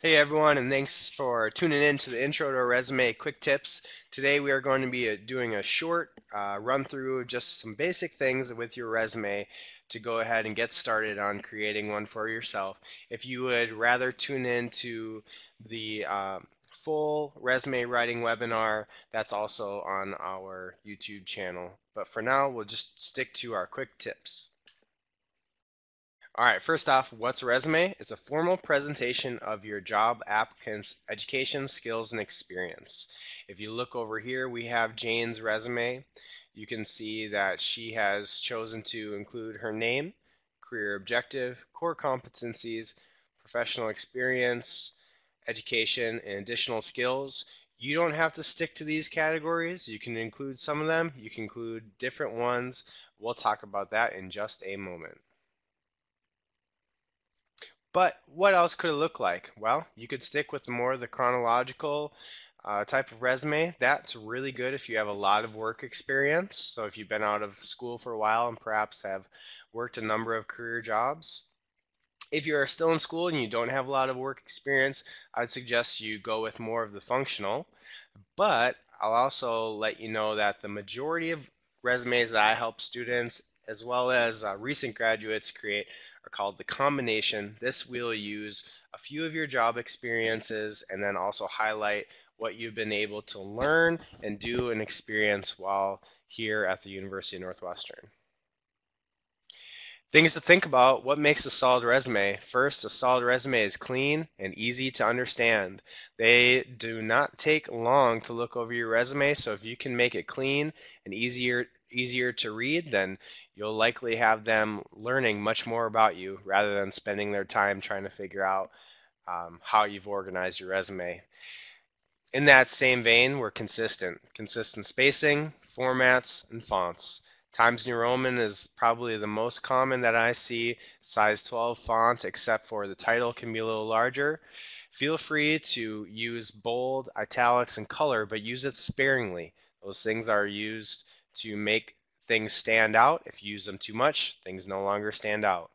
Hey everyone, and thanks for tuning in to the Intro to Resume Quick Tips. Today we are going to be doing a short run through of just some basic things with your resume to go ahead and get started on creating one for yourself. If you would rather tune in to the full resume writing webinar, that's also on our YouTube channel. But for now, we'll just stick to our quick tips. All right, first off, what's a resume? It's a formal presentation of your job applicant's education, skills, and experience. If you look over here, we have Jane's resume. You can see that she has chosen to include her name, career objective, core competencies, professional experience, education, and additional skills. You don't have to stick to these categories. You can include some of them. You can include different ones. We'll talk about that in just a moment. But what else could it look like? Well, you could stick with more of the chronological type of resume. That's really good if you have a lot of work experience. So if you've been out of school for a while and perhaps have worked a number of career jobs. If you're still in school and you don't have a lot of work experience, I'd suggest you go with more of the functional. But I'll also let you know that the majority of resumes that I help students as well as recent graduates create are called the combination. This will use a few of your job experiences and then also highlight what you've been able to learn and do and experience while here at the University of Northwestern. Things to think about. What makes a solid resume? First, a solid resume is clean and easy to understand. They do not take long to look over your resume, so if you can make it clean and easier to read, then you'll likely have them learning much more about you rather than spending their time trying to figure out how you've organized your resume. In that same vein, we're consistent. Consistent spacing, formats, and fonts. Times New Roman is probably the most common that I see, size 12 font, except for the title can be a little larger. Feel free to use bold, italics, and color, but use it sparingly. Those things are used to make things stand out. If you use them too much, things no longer stand out.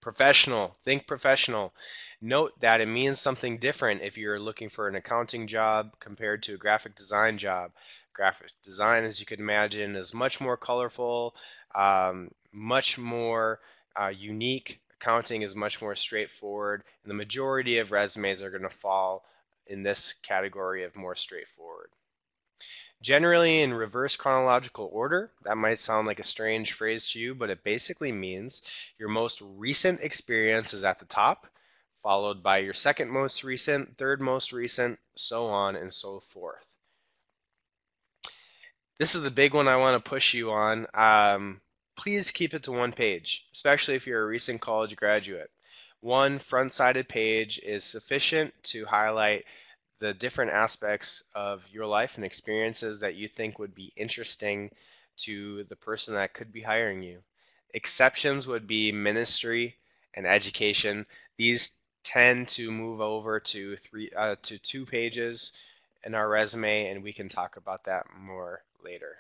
Professional, think professional. Note that it means something different if you're looking for an accounting job compared to a graphic design job. Graphic design, as you can imagine, is much more colorful, much more unique. Accounting is much more straightforward, and the majority of resumes are going to fall in this category of more straightforward. Generally in reverse chronological order. That might sound like a strange phrase to you, but it basically means your most recent experience is at the top, followed by your second most recent, third most recent, so on and so forth. This is the big one I want to push you on. Please keep it to one page, especially if you're a recent college graduate. One front-sided page is sufficient to highlight the different aspects of your life and experiences that you think would be interesting to the person that could be hiring you. Exceptions would be ministry and education. These tend to move over to two pages in our resume, and we can talk about that more later.